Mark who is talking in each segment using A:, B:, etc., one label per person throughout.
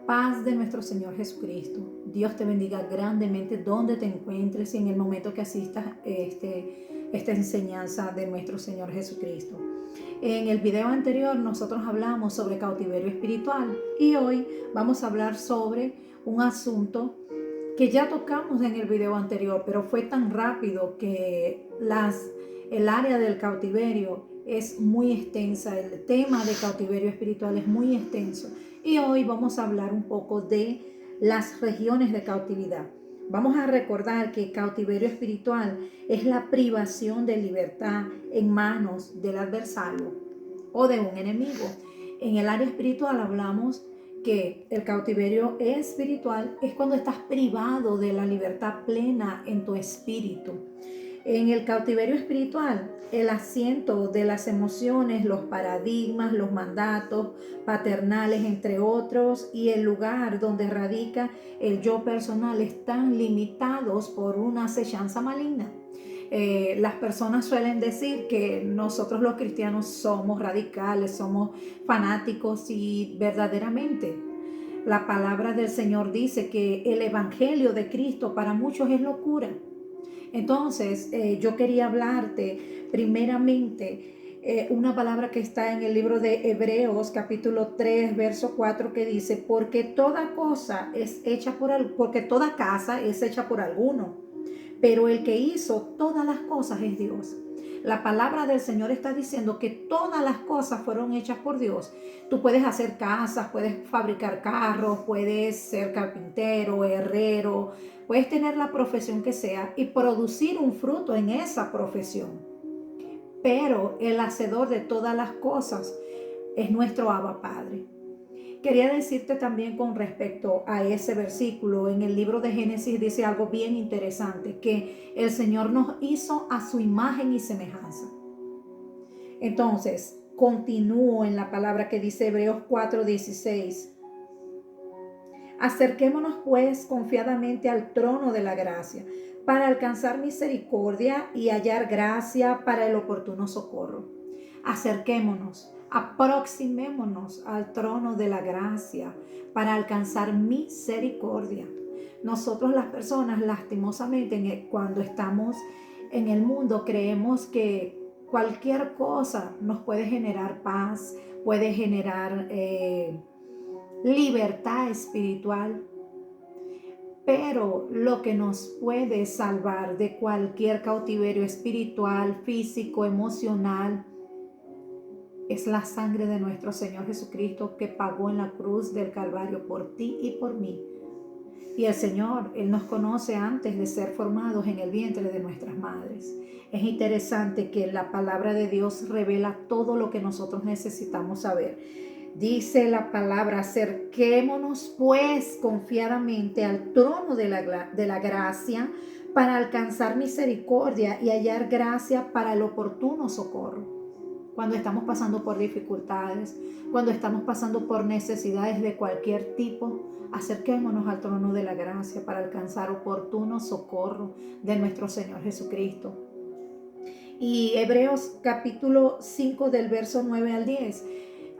A: paz de nuestro Señor Jesucristo. Dios te bendiga grandemente donde te encuentres y en el momento que asistas esta enseñanza de nuestro Señor Jesucristo. En el video anterior nosotros hablamos sobre cautiverio espiritual y hoy vamos a hablar sobre un asunto que ya tocamos en el video anterior, pero fue tan rápido que el área del cautiverio es muy extensa. El tema de cautiverio espiritual es muy extenso. Y hoy vamos a hablar un poco de las regiones de cautividad. Vamos a recordar que cautiverio espiritual es la privación de libertad en manos del adversario o de un enemigo. En el área espiritual hablamos que el cautiverio espiritual es cuando estás privado de la libertad plena en tu espíritu. En el cautiverio espiritual, el asiento de las emociones, los paradigmas, los mandatos paternales, entre otros, y el lugar donde radica el yo personal están limitados por una acechanza maligna. Las personas suelen decir que nosotros los cristianos somos radicales, somos fanáticos, y verdaderamente la palabra del Señor dice que el evangelio de Cristo para muchos es locura. Entonces, yo quería hablarte primeramente una palabra que está en el libro de Hebreos, capítulo 3, verso 4, que dice: porque toda casa es hecha por alguno, pero el que hizo todas las cosas es Dios. La palabra del Señor está diciendo que todas las cosas fueron hechas por Dios. Tú puedes hacer casas, puedes fabricar carros, puedes ser carpintero, herrero, puedes tener la profesión que sea y producir un fruto en esa profesión. Pero el hacedor de todas las cosas es nuestro Abba Padre. Quería decirte también con respecto a ese versículo, en el libro de Génesis dice algo bien interesante, que el Señor nos hizo a su imagen y semejanza. Entonces, continúo en la palabra que dice Hebreos 4:16. Acerquémonos pues confiadamente al trono de la gracia, para alcanzar misericordia y hallar gracia para el oportuno socorro. Acerquémonos, aproximémonos al trono de la gracia para alcanzar misericordia. Nosotros las personas, lastimosamente, cuando estamos en el mundo, creemos que cualquier cosa nos puede generar paz, puede generar libertad espiritual. Pero lo que nos puede salvar de cualquier cautiverio espiritual, físico, emocional, es la sangre de nuestro Señor Jesucristo, que pagó en la cruz del Calvario por ti y por mí. Y el Señor, Él nos conoce antes de ser formados en el vientre de nuestras madres. Es interesante que la palabra de Dios revela todo lo que nosotros necesitamos saber. Dice la palabra: acerquémonos pues confiadamente al trono de la gracia para alcanzar misericordia y hallar gracia para el oportuno socorro. Cuando estamos pasando por dificultades, cuando estamos pasando por necesidades de cualquier tipo, acerquémonos al trono de la gracia para alcanzar oportuno socorro de nuestro Señor Jesucristo. Y Hebreos capítulo 5 del verso 9 al 10.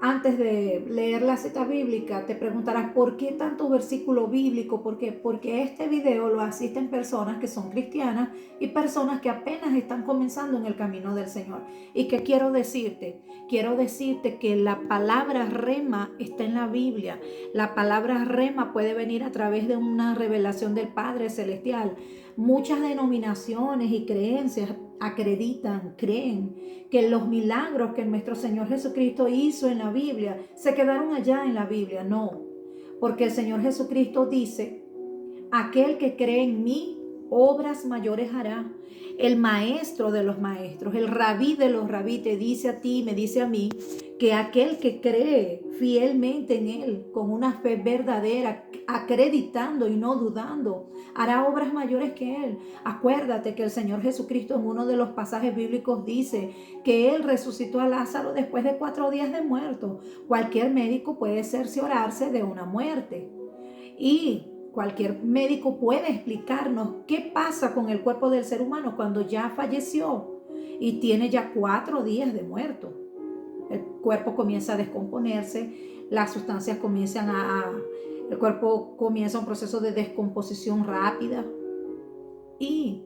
A: Antes de leer la cita bíblica, te preguntarás: ¿por qué tanto versículo bíblico? ¿Por qué? Porque este video lo asisten personas que son cristianas y personas que apenas están comenzando en el camino del Señor. ¿Y qué quiero decirte? Quiero decirte que la palabra rema está en la Biblia. La palabra rema puede venir a través de una revelación del Padre Celestial. Muchas denominaciones y creencias creen que los milagros que nuestro Señor Jesucristo hizo en la Biblia se quedaron allá en la Biblia. No, porque el Señor Jesucristo dice: aquel que cree en mí, obras mayores hará. El maestro de los maestros, el rabí de los rabí, te dice a ti, me dice a mí, que aquel que cree fielmente en Él, con una fe verdadera, acreditando y no dudando, hará obras mayores que Él. Acuérdate que el Señor Jesucristo en uno de los pasajes bíblicos dice que Él resucitó a Lázaro después de 4 días de muerto. Cualquier médico puede cerciorarse de una muerte. Y cualquier médico puede explicarnos qué pasa con el cuerpo del ser humano cuando ya falleció y tiene ya 4 días de muerto. El cuerpo comienza a descomponerse, las sustancias comienzan a El cuerpo comienza un proceso de descomposición rápida. Y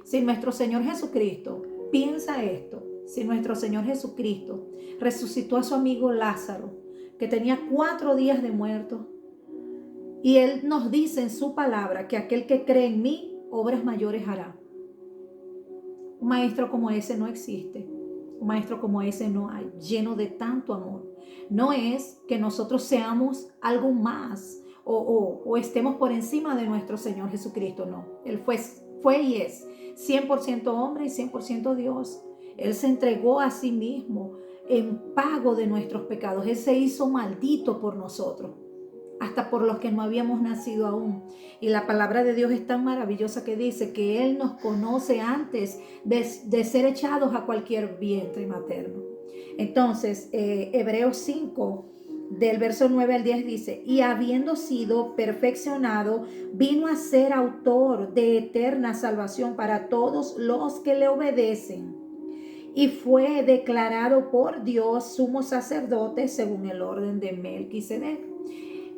A: si nuestro Señor Jesucristo, piensa esto, si nuestro Señor Jesucristo resucitó a su amigo Lázaro, que tenía 4 días de muerto, y Él nos dice en su palabra que aquel que cree en mí, obras mayores hará. Un maestro como ese no existe. Un maestro como ese no hay, lleno de tanto amor. No es que nosotros seamos algo más o estemos por encima de nuestro Señor Jesucristo, no. Él fue y es 100% hombre y 100% Dios. Él se entregó a sí mismo en pago de nuestros pecados. Él se hizo maldito por nosotros, hasta por los que no habíamos nacido aún. Y la palabra de Dios es tan maravillosa que dice que Él nos conoce antes de ser echados a cualquier vientre materno. Entonces, Hebreos 5, del verso 9 al 10 dice, y habiendo sido perfeccionado, vino a ser autor de eterna salvación para todos los que le obedecen. Y fue declarado por Dios sumo sacerdote según el orden de Melquisedec.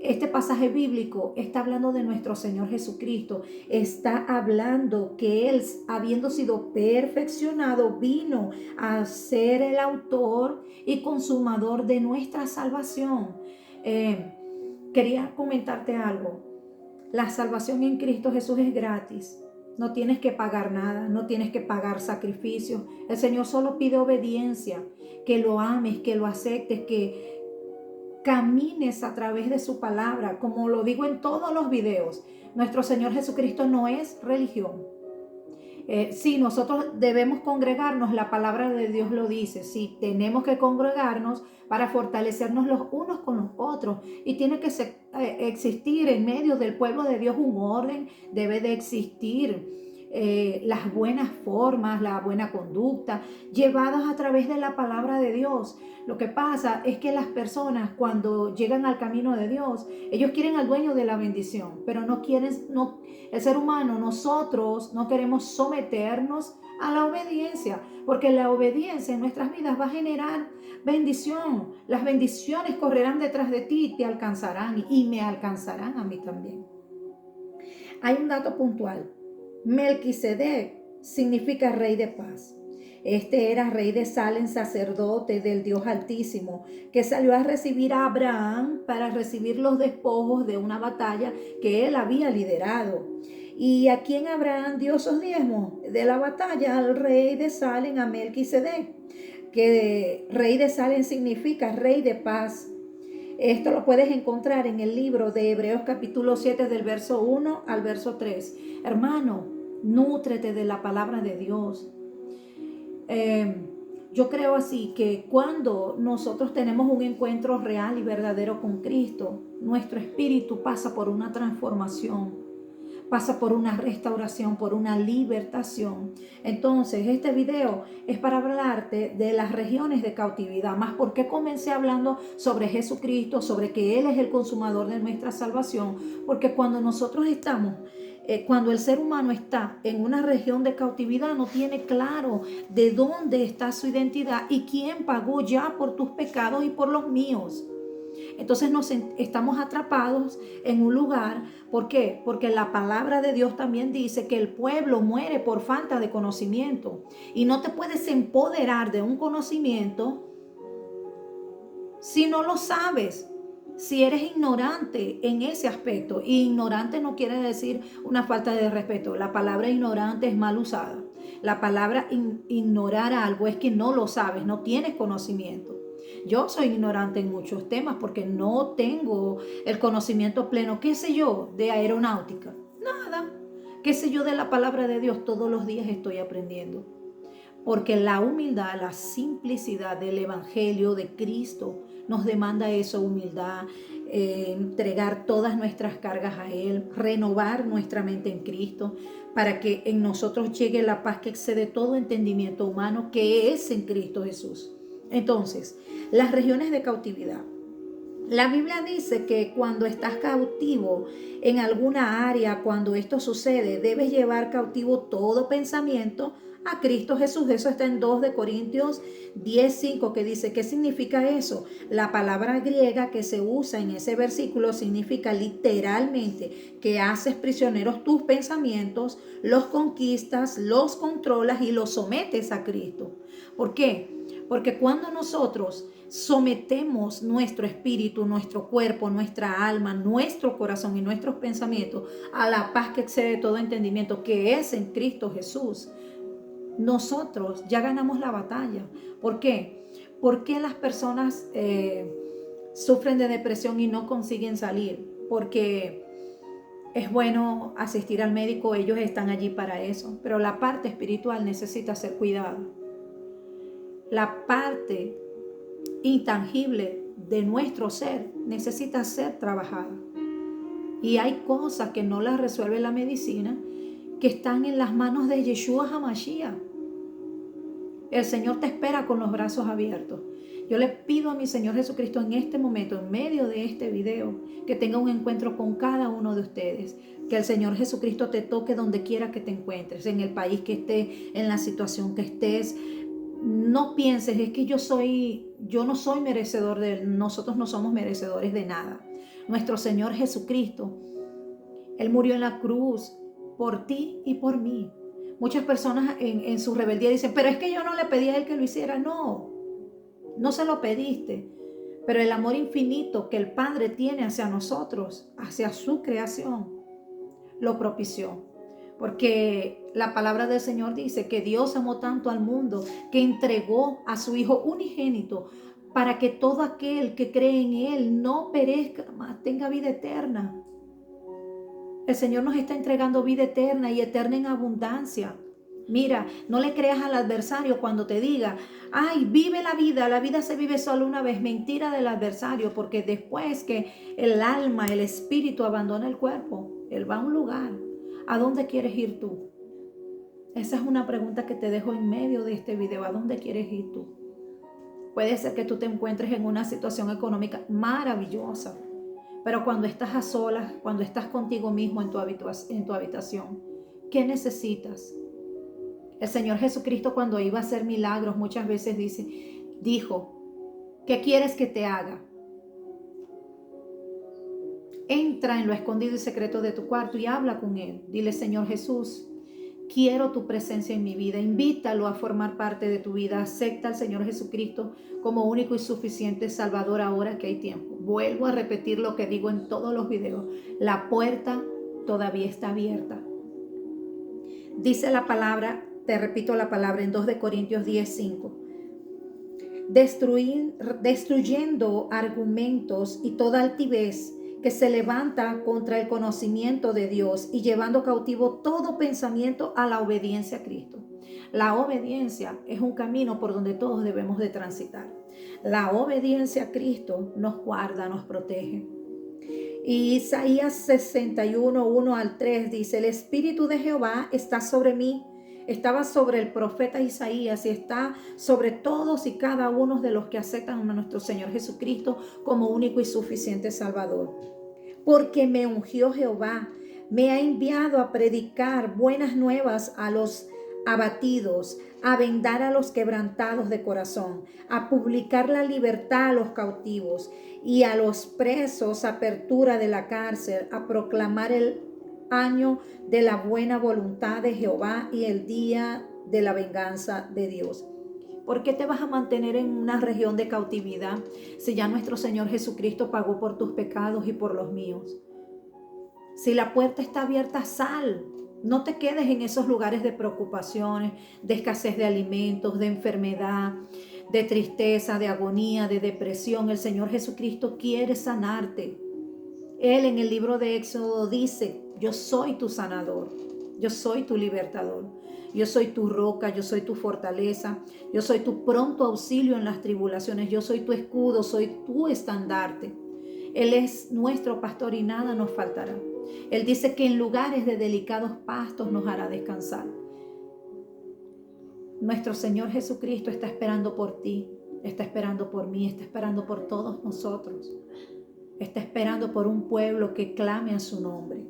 A: Este pasaje bíblico está hablando de nuestro Señor Jesucristo. Está hablando que Él, habiendo sido perfeccionado, vino a ser el autor y consumador de nuestra salvación. Quería comentarte algo. La salvación en Cristo Jesús es gratis. No tienes que pagar nada, no tienes que pagar sacrificios. El Señor solo pide obediencia, que lo ames, que lo aceptes, que camines a través de su palabra. Como lo digo en todos los videos, nuestro Señor Jesucristo no es religión. Sí, nosotros debemos congregarnos, la palabra de Dios lo dice. Sí, tenemos que congregarnos para fortalecernos los unos con los otros. Y tiene que existir en medio del pueblo de Dios un orden, debe de existir las buenas formas, la buena conducta, llevadas a través de la palabra de Dios. Lo que pasa es que las personas cuando llegan al camino de Dios, ellos quieren al dueño de la bendición, pero no quieren, el ser humano, nosotros no queremos someternos a la obediencia, porque la obediencia en nuestras vidas va a generar bendición. Las bendiciones correrán detrás de ti, te alcanzarán y me alcanzarán a mí también. Hay un dato puntual. Melquisedec significa rey de paz. Este era rey de Salem, sacerdote del Dios Altísimo, que salió a recibir a Abraham para recibir los despojos de una batalla que él había liderado. ¿Y a quién Abraham dio esos diezmos de la batalla? Al rey de Salem, a Melquisedec, que rey de Salem significa rey de paz. Esto lo puedes encontrar en el libro de Hebreos capítulo 7 del verso 1 al verso 3. Hermano, nútrete de la palabra de Dios. Yo creo así que cuando nosotros tenemos un encuentro real y verdadero con Cristo, nuestro espíritu pasa por una transformación, pasa por una restauración, por una libertación. Entonces, este video es para hablarte de las regiones de cautividad. Más porque comencé hablando sobre Jesucristo, sobre que Él es el consumador de nuestra salvación. Porque cuando nosotros estamos, cuando el ser humano está en una región de cautividad, no tiene claro de dónde está su identidad y quién pagó ya por tus pecados y por los míos. Entonces estamos atrapados en un lugar. ¿Por qué? Porque la palabra de Dios también dice que el pueblo muere por falta de conocimiento. Y no te puedes empoderar de un conocimiento si no lo sabes. Si eres ignorante en ese aspecto. Y ignorante no quiere decir una falta de respeto. La palabra ignorante es mal usada. La palabra ignorar algo es que no lo sabes, no tienes conocimiento. Yo soy ignorante en muchos temas porque no tengo el conocimiento pleno. ¿Qué sé yo de aeronáutica? Nada. ¿Qué sé yo de la palabra de Dios? Todos los días estoy aprendiendo. Porque la humildad, la simplicidad del evangelio de Cristo nos demanda eso, humildad, entregar todas nuestras cargas a Él, renovar nuestra mente en Cristo, para que en nosotros llegue la paz que excede todo entendimiento humano, que es en Cristo Jesús. Entonces, las regiones de cautividad. La Biblia dice que cuando estás cautivo en alguna área, cuando esto sucede, debes llevar cautivo todo pensamiento a Cristo Jesús. Eso está en 2 de Corintios 10:5, que dice, ¿qué significa eso? La palabra griega que se usa en ese versículo significa literalmente que haces prisioneros tus pensamientos, los conquistas, los controlas y los sometes a Cristo. ¿Por qué? Porque cuando nosotros sometemos nuestro espíritu, nuestro cuerpo, nuestra alma, nuestro corazón y nuestros pensamientos a la paz que excede todo entendimiento, que es en Cristo Jesús, nosotros ya ganamos la batalla. ¿Por qué? ¿Por qué las personas sufren de depresión y no consiguen salir? Porque es bueno asistir al médico, ellos están allí para eso, pero la parte espiritual necesita ser cuidada. La parte intangible de nuestro ser necesita ser trabajada. Y hay cosas que no las resuelve la medicina, que están en las manos de Yeshua HaMashiach. El Señor te espera con los brazos abiertos. Yo le pido a mi Señor Jesucristo en este momento, en medio de este video, que tenga un encuentro con cada uno de ustedes. Que el Señor Jesucristo te toque donde quiera que te encuentres, en el país que estés, en la situación que estés. No pienses, es que yo no soy merecedor nosotros no somos merecedores de nada. Nuestro Señor Jesucristo, Él murió en la cruz por ti y por mí. Muchas personas en su rebeldía dicen, pero es que yo no le pedí a Él que lo hiciera. No, no se lo pediste. Pero el amor infinito que el Padre tiene hacia nosotros, hacia su creación, lo propició. Porque la palabra del Señor dice que Dios amó tanto al mundo que entregó a su Hijo unigénito para que todo aquel que cree en Él no perezca, mas tenga vida eterna. El Señor nos está entregando vida eterna y eterna en abundancia. Mira, no le creas al adversario cuando te diga, ay, vive la vida se vive solo una vez. Mentira del adversario, porque después que el alma, el espíritu abandona el cuerpo, él va a un lugar. ¿A dónde quieres ir tú? Esa es una pregunta que te dejo en medio de este video. ¿A dónde quieres ir tú? Puede ser que tú te encuentres en una situación económica maravillosa, pero cuando estás a solas, cuando estás contigo mismo en tu habitación, ¿qué necesitas? El Señor Jesucristo, cuando iba a hacer milagros, muchas veces dijo, ¿qué quieres que te haga? Entra en lo escondido y secreto de tu cuarto y habla con Él. Dile, Señor Jesús, quiero tu presencia en mi vida. Invítalo a formar parte de tu vida. Acepta al Señor Jesucristo como único y suficiente Salvador ahora que hay tiempo. Vuelvo a repetir lo que digo en todos los videos. La puerta todavía está abierta. Dice la palabra, te repito la palabra en 2 de Corintios 10:5. Destruyendo argumentos y toda altivez que se levanta contra el conocimiento de Dios y llevando cautivo todo pensamiento a la obediencia a Cristo. La obediencia es un camino por donde todos debemos de transitar. La obediencia a Cristo nos guarda, nos protege. Y Isaías 61, 1 al 3 dice, el Espíritu de Jehová está sobre mí. Estaba sobre el profeta Isaías y está sobre todos y cada uno de los que aceptan a nuestro Señor Jesucristo como único y suficiente Salvador. Porque me ungió Jehová, me ha enviado a predicar buenas nuevas a los abatidos, a vendar a los quebrantados de corazón, a publicar la libertad a los cautivos y a los presos apertura de la cárcel, a proclamar el año de la buena voluntad de Jehová y el día de la venganza de Dios. ¿Por qué te vas a mantener en una región de cautividad si ya nuestro Señor Jesucristo pagó por tus pecados y por los míos? Si la puerta está abierta, sal. No te quedes en esos lugares de preocupaciones, de escasez de alimentos, de enfermedad, de tristeza, de agonía, de depresión. El Señor Jesucristo quiere sanarte. Él en el libro de Éxodo dice, yo soy tu sanador, yo soy tu libertador, yo soy tu roca, yo soy tu fortaleza, yo soy tu pronto auxilio en las tribulaciones, yo soy tu escudo, soy tu estandarte. Él es nuestro pastor y nada nos faltará. Él dice que en lugares de delicados pastos nos hará descansar. Nuestro Señor Jesucristo está esperando por ti, está esperando por mí, está esperando por todos nosotros. Está esperando por un pueblo que clame a su nombre.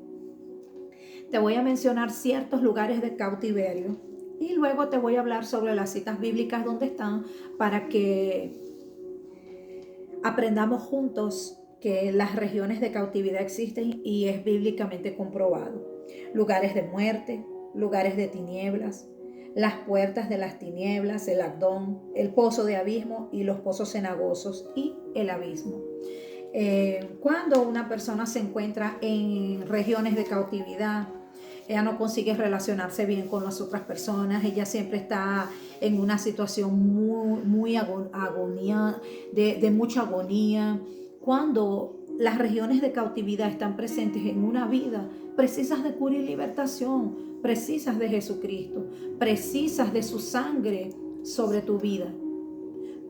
A: Te voy a mencionar ciertos lugares de cautiverio. Y luego te voy a hablar sobre las citas bíblicas donde están para que aprendamos juntos que las regiones de cautividad existen y es bíblicamente comprobado. Lugares de muerte, lugares de tinieblas, las puertas de las tinieblas, el Abdón, el pozo de abismo y los pozos cenagosos y el abismo. Cuando una persona se encuentra en regiones de cautividad, ella no consigue relacionarse bien con las otras personas, ella siempre está en una situación muy agonía, de mucha agonía. Cuando las regiones de cautividad están presentes en una vida, precisas de cura y libertación, precisas de Jesucristo, precisas de su sangre sobre tu vida.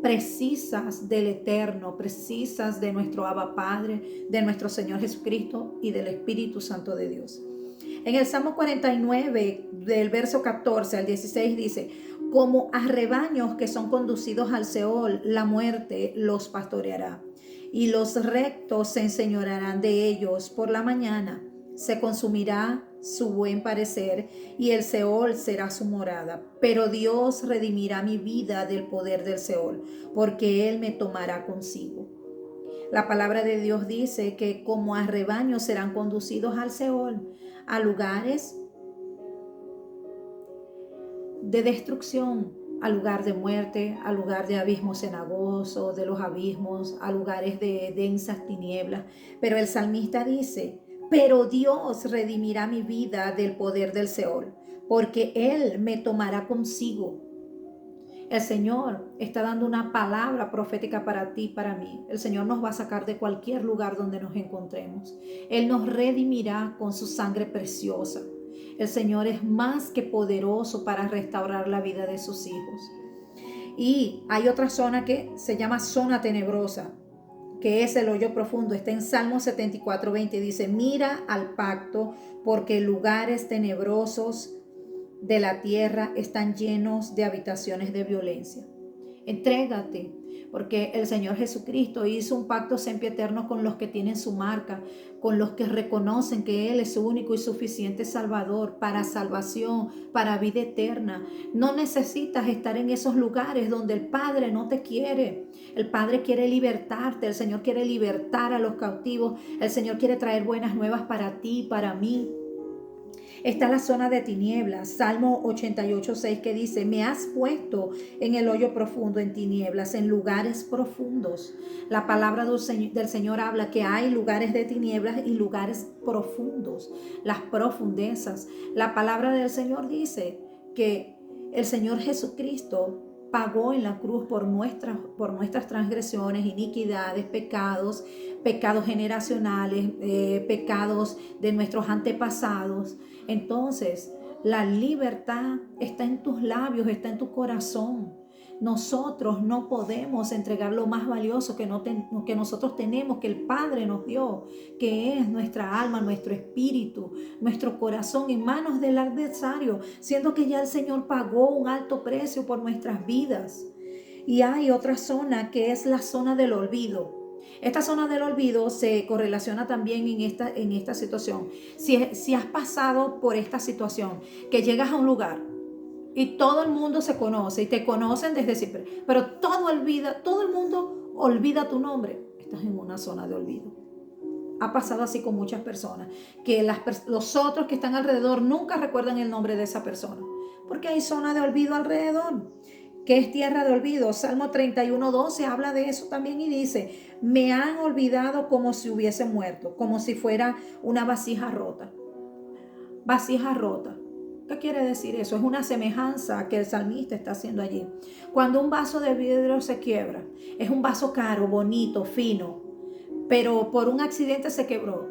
A: Precisas del Eterno, precisas de nuestro Abba Padre, de nuestro Señor Jesucristo y del Espíritu Santo de Dios. En el Salmo 49, del verso 14 al 16 dice: como a rebaños que son conducidos al Seol, la muerte los pastoreará, y los rectos se enseñorearán de ellos por la mañana. Se consumirá su buen parecer y el Seol será su morada. Pero Dios redimirá mi vida del poder del Seol, porque Él me tomará consigo. La palabra de Dios dice que como a rebaños serán conducidos al Seol, a lugares de destrucción, al lugar de muerte, al lugar de abismo cenagoso, de los abismos, a lugares de densas tinieblas. Pero el salmista dice: pero Dios redimirá mi vida del poder del Seol, porque Él me tomará consigo. El Señor está dando una palabra profética para ti y para mí. El Señor nos va a sacar de cualquier lugar donde nos encontremos. Él nos redimirá con su sangre preciosa. El Señor es más que poderoso para restaurar la vida de sus hijos. Y hay otra zona que se llama zona tenebrosa, que es el hoyo profundo. Está en Salmo 74:20. Dice: mira al pacto, porque lugares tenebrosos de la tierra están llenos de habitaciones de violencia. Entrégate, porque el Señor Jesucristo hizo un pacto sempiterno con los que tienen su marca, con los que reconocen que Él es su único y suficiente Salvador para salvación, para vida eterna. No necesitas estar en esos lugares donde el Padre no te quiere. El Padre quiere libertarte, el Señor quiere libertar a los cautivos, el Señor quiere traer buenas nuevas para ti, para mí. Está la zona de tinieblas, Salmo 88:6, que dice: me has puesto en el hoyo profundo, en tinieblas, en lugares profundos. La palabra del Señor habla que hay lugares de tinieblas y lugares profundos, las profundezas. La palabra del Señor dice que el Señor Jesucristo pagó en la cruz por nuestras transgresiones, iniquidades, pecados generacionales, pecados de nuestros antepasados. Entonces, la libertad está en tus labios, está en tu corazón. Nosotros no podemos entregar lo más valioso que nosotros tenemos, que el Padre nos dio, que es nuestra alma, nuestro espíritu, nuestro corazón, en manos del adversario, siendo que ya el Señor pagó un alto precio por nuestras vidas. Y hay otra zona que es la zona del olvido. Esta zona del olvido se correlaciona también en esta situación. Si has pasado por esta situación, que llegas a un lugar y todo el mundo se conoce y te conocen desde siempre, pero todo el mundo olvida tu nombre, estás en una zona de olvido. Ha pasado así con muchas personas, que los otros que están alrededor nunca recuerdan el nombre de esa persona, porque hay zona de olvido alrededor. ¿Qué es tierra de olvido? Salmo 31:12 habla de eso también y dice: me han olvidado como si hubiese muerto, como si fuera una vasija rota. Vasija rota. ¿Qué quiere decir eso? Es una semejanza que el salmista está haciendo allí. Cuando un vaso de vidrio se quiebra, es un vaso caro, bonito, fino, pero por un accidente se quebró.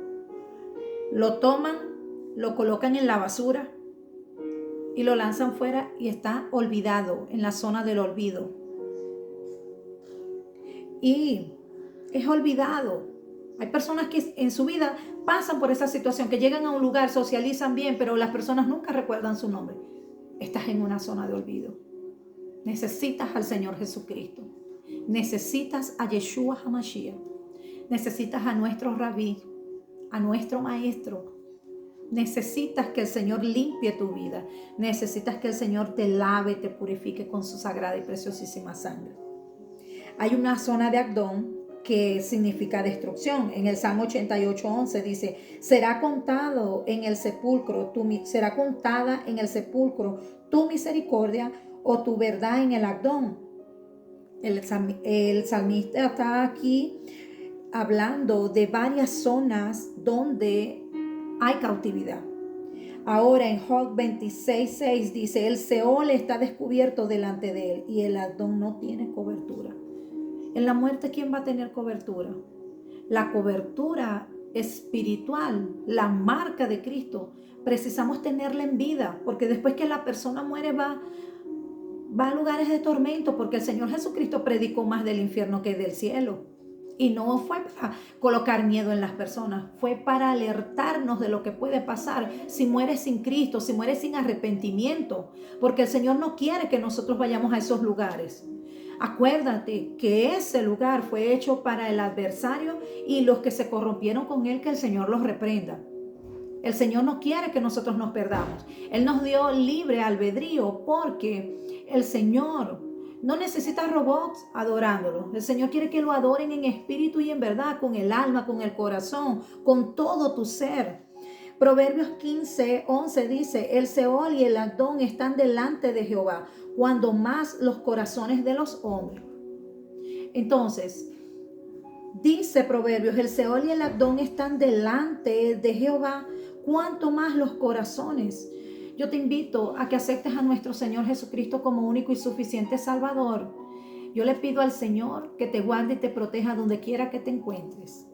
A: Lo toman, lo colocan en la basura y lo lanzan fuera y está olvidado, en la zona del olvido. Y es olvidado. Hay personas que en su vida pasan por esa situación, que llegan a un lugar, socializan bien, pero las personas nunca recuerdan su nombre. Estás en una zona de olvido. Necesitas al Señor Jesucristo. Necesitas a Yeshua HaMashiach. Necesitas a nuestro rabí, a nuestro maestro, Necesitas que el Señor limpie tu vida. Necesitas que el Señor te lave, te purifique con su sagrada y preciosísima sangre. Hay una zona de Adón que significa destrucción. En el Salmo 88:11 dice, será contada en el sepulcro tu misericordia o tu verdad en el Adón. El salmista está aquí hablando de varias zonas donde hay cautividad. Ahora en Job 26:6 dice, el Seol está descubierto delante de él y el Adón no tiene cobertura. En la muerte, ¿quién va a tener cobertura? La cobertura espiritual, la marca de Cristo, precisamos tenerla en vida, porque después que la persona muere va a lugares de tormento, porque el Señor Jesucristo predicó más del infierno que del cielo. Y no fue para colocar miedo en las personas, fue para alertarnos de lo que puede pasar si mueres sin Cristo, si mueres sin arrepentimiento, porque el Señor no quiere que nosotros vayamos a esos lugares. Acuérdate que ese lugar fue hecho para el adversario y los que se corrompieron con él, que el Señor los reprenda. El Señor no quiere que nosotros nos perdamos. Él nos dio libre albedrío porque el Señor no necesita robots adorándolo. El Señor quiere que lo adoren en espíritu y en verdad, con el alma, con el corazón, con todo tu ser. Proverbios 15:11 dice, el Seol y el Adón están delante de Jehová, cuando más los corazones de los hombres. Entonces, dice Proverbios, el Seol y el Adón están delante de Jehová, cuanto más los corazones. Yo te invito a que aceptes a nuestro Señor Jesucristo como único y suficiente Salvador. Yo le pido al Señor que te guarde y te proteja donde quiera que te encuentres.